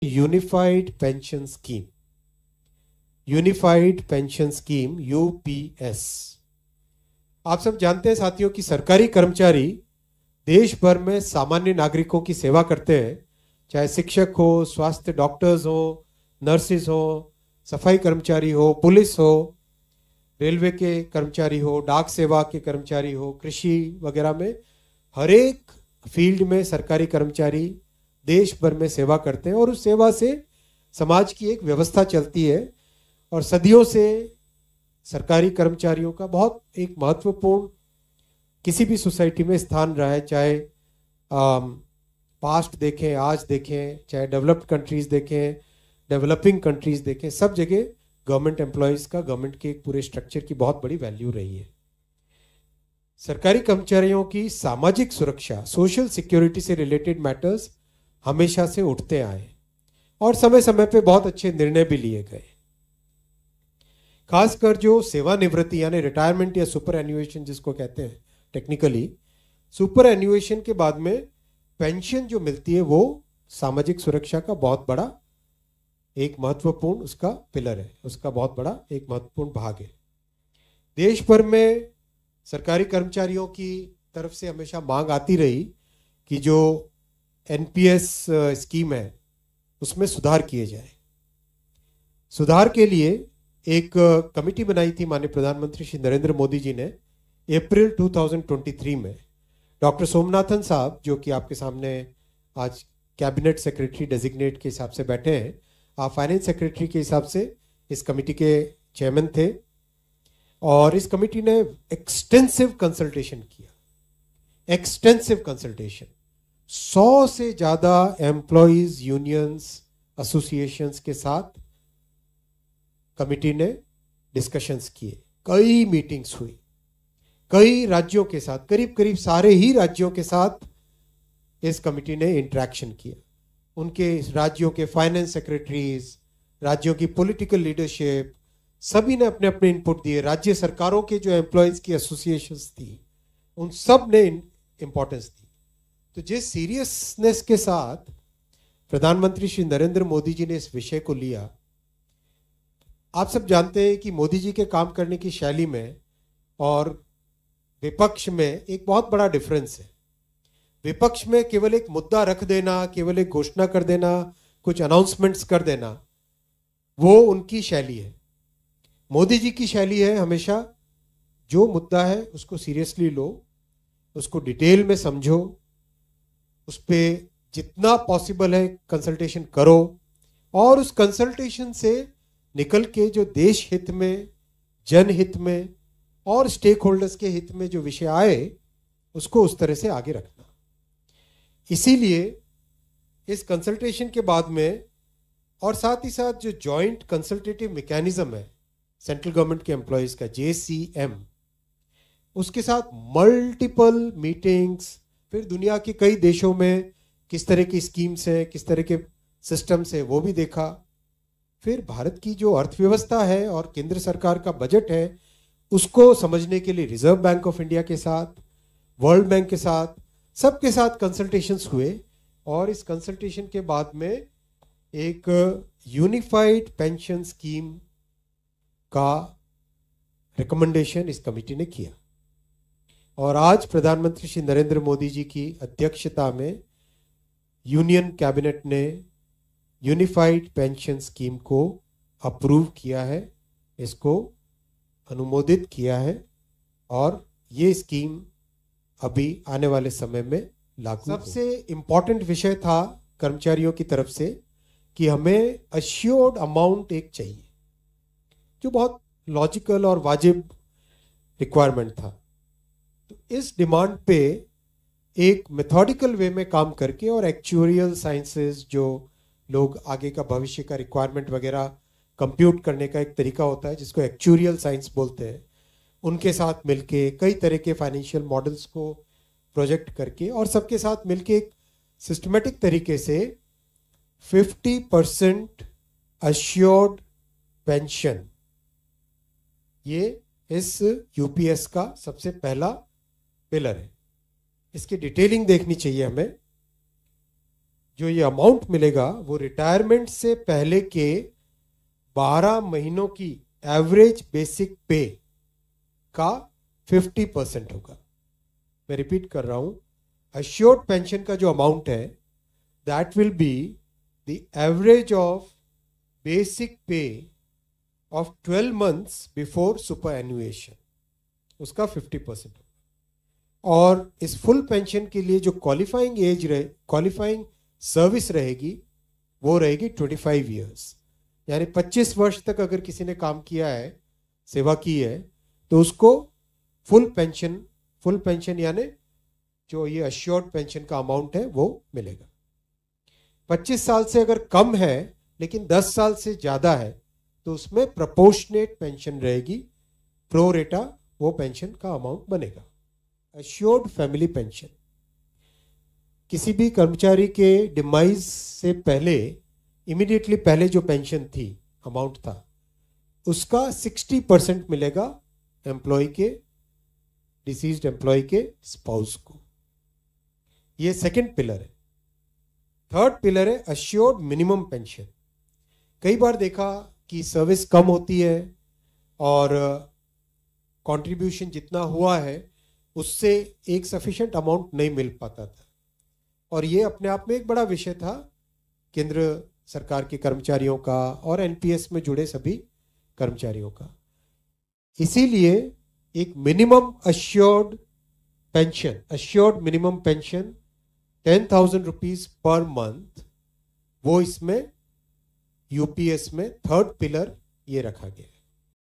Unified pension scheme, unified pension scheme UPS. आप सब जानते हैं साथियों कि सरकारी कर्मचारी देश भर में सामान्य नागरिकों की सेवा करते हैं, चाहे शिक्षक हो, स्वास्थ्य डॉक्टर्स हो, नर्सेज हो, सफाई कर्मचारी हो, पुलिस हो, रेलवे के कर्मचारी हो, डाक सेवा के कर्मचारी हो, कृषि वगैरह में हर एक फील्ड में सरकारी कर्मचारी देश भर में सेवा करते हैं और उस सेवा से समाज की एक व्यवस्था चलती है। और सदियों से सरकारी कर्मचारियों का बहुत एक महत्वपूर्ण किसी भी सोसाइटी में स्थान रहा है, चाहे पास्ट देखें, आज देखें, चाहे डेवलप्ड कंट्रीज देखें, डेवलपिंग कंट्रीज देखें, सब जगह गवर्नमेंट एम्प्लॉयज़ का, गवर्नमेंट के एक पूरे स्ट्रक्चर की बहुत बड़ी वैल्यू रही है। सरकारी कर्मचारियों की सामाजिक सुरक्षा, सोशल सिक्योरिटी से रिलेटेड मैटर्स हमेशा से उठते आए और समय समय पे बहुत अच्छे निर्णय भी लिए गए। खासकर जो सेवानिवृत्ति यानी रिटायरमेंट या सुपर एन्युएशन जिसको कहते हैं टेक्निकली, सुपर एन्युएशन के बाद में पेंशन जो मिलती है वो सामाजिक सुरक्षा का बहुत बड़ा एक महत्वपूर्ण उसका पिलर है, उसका बहुत बड़ा एक महत्वपूर्ण भाग है। देश भर में सरकारी कर्मचारियों की तरफ से हमेशा मांग आती रही कि जो एनपीएस स्कीम है उसमें सुधार किए जाए। सुधार के लिए एक कमेटी बनाई थी माननीय प्रधानमंत्री श्री नरेंद्र मोदी जी ने अप्रैल 2023 में। डॉक्टर सोमनाथन साहब जो कि आपके सामने आज कैबिनेट सेक्रेटरी डेजिग्नेट के हिसाब से बैठे हैं, आप फाइनेंस सेक्रेटरी के हिसाब से इस कमेटी के चेयरमैन थे और इस कमेटी ने एक्सटेंसिव कंसल्टेशन किया, एक्सटेंसिव कंसल्टेशन। 100 से ज़्यादा एम्प्लॉयज यूनियंस एसोसिएशंस के साथ कमेटी ने डिस्कशंस किए, कई मीटिंग्स हुई, कई राज्यों के साथ, करीब करीब सारे ही राज्यों के साथ इस कमेटी ने इंटरेक्शन किया। उनके राज्यों के फाइनेंस सेक्रेटरीज, राज्यों की पॉलिटिकल लीडरशिप, सभी ने अपने अपने इनपुट दिए। राज्य सरकारों के जो एम्प्लॉयज की एसोसिएशंस थी उन सब ने इंपॉर्टेंस दी। तो जिस सीरियसनेस के साथ प्रधानमंत्री श्री नरेंद्र मोदी जी ने इस विषय को लिया, आप सब जानते हैं कि मोदी जी के काम करने की शैली में और विपक्ष में एक बहुत बड़ा डिफरेंस है। विपक्ष में केवल एक मुद्दा रख देना, केवल एक घोषणा कर देना, कुछ अनाउंसमेंट्स कर देना, वो उनकी शैली है। मोदी जी की शैली है हमेशा जो मुद्दा है उसको सीरियसली लो, उसको डिटेल में समझो, उस पर जितना पॉसिबल है कंसल्टेशन करो और उस कंसल्टेशन से निकल के जो देश हित में, जनहित में और स्टेक होल्डर्स के हित में जो विषय आए उसको उस तरह से आगे रखना। इसीलिए इस कंसल्टेशन के बाद में और साथ ही साथ जो जॉइंट कंसल्टेटिव मैकेनिज्म है सेंट्रल गवर्नमेंट के एम्प्लॉयज का, JCM, उसके साथ मल्टीपल मीटिंग्स, फिर दुनिया के कई देशों में किस तरह की स्कीम्स हैं, किस तरह के सिस्टम्स हैं, वो भी देखा। फिर भारत की जो अर्थव्यवस्था है और केंद्र सरकार का बजट है उसको समझने के लिए रिजर्व बैंक ऑफ इंडिया के साथ, वर्ल्ड बैंक के साथ, सबके साथ कंसल्टेशंस हुए और इस कंसल्टेशन के बाद में एक यूनिफाइड पेंशन स्कीम का रिकमेंडेशन इस कमेटी ने किया। और आज प्रधानमंत्री श्री नरेंद्र मोदी जी की अध्यक्षता में यूनियन कैबिनेट ने यूनिफाइड पेंशन स्कीम को अप्रूव किया है, इसको अनुमोदित किया है और ये स्कीम अभी आने वाले समय में लागू। सबसे इम्पॉर्टेंट विषय था कर्मचारियों की तरफ से कि हमें अश्योर्ड अमाउंट एक चाहिए, जो बहुत लॉजिकल और वाजिब रिक्वायरमेंट था। तो इस डिमांड पे एक मेथोडिकल वे में काम करके और एक्चुअरियल साइंसेस, जो लोग आगे का भविष्य का रिक्वायरमेंट वगैरह कंप्यूट करने का एक तरीका होता है जिसको एक्चुअरियल साइंस बोलते हैं, उनके साथ मिलके कई तरह के फाइनेंशियल मॉडल्स को प्रोजेक्ट करके और सबके साथ मिलके एक सिस्टमेटिक तरीके से 50% अश्योर्ड पेंशन, ये इस यूपीएस का सबसे पहला पिलर है। इसकी डिटेलिंग देखनी चाहिए हमें। जो ये अमाउंट मिलेगा वो रिटायरमेंट से पहले के 12 महीनों की एवरेज बेसिक पे का 50% होगा। मैं रिपीट कर रहा हूं, अश्योर्ड पेंशन का जो अमाउंट है that will be the average of basic पे ऑफ 12 मंथ्स बिफोर सुपर एन्युएशन, उसका 50% होगा। और इस फुल पेंशन के लिए जो क्वालिफाइंग एज रहे, क्वालिफाइंग सर्विस रहेगी वो रहेगी 25 ईयर्स, यानी 25 वर्ष तक अगर किसी ने काम किया है, सेवा की है, तो उसको फुल पेंशन यानी जो ये अश्योर्ड पेंशन का अमाउंट है वो मिलेगा। 25 साल से अगर कम है लेकिन 10 साल से ज्यादा है तो उसमें प्रोपोर्शनेट पेंशन रहेगी, प्रो रेटा वो पेंशन का अमाउंट बनेगा। अश्योर्ड फैमिली पेंशन, किसी भी कर्मचारी के डिमाइज से पहले, इमीडिएटली पहले जो पेंशन थी, अमाउंट था, उसका 60% मिलेगा एम्प्लॉय के, डिसीज्ड एम्प्लॉय के स्पाउस को। ये सेकंड पिलर है। थर्ड पिलर है अश्योर्ड मिनिमम पेंशन। कई बार देखा कि सर्विस कम होती है और कंट्रीब्यूशन जितना हुआ है उससे एक सफिशिएंट अमाउंट नहीं मिल पाता था, और ये अपने आप में एक बड़ा विषय था केंद्र सरकार के कर्मचारियों का और एनपीएस में जुड़े सभी कर्मचारियों का। इसीलिए एक minimum assured pension, assured minimum pension 10,000 rupees per month, वो इसमें यूपीएस में थर्ड पिलर ये रखा गया।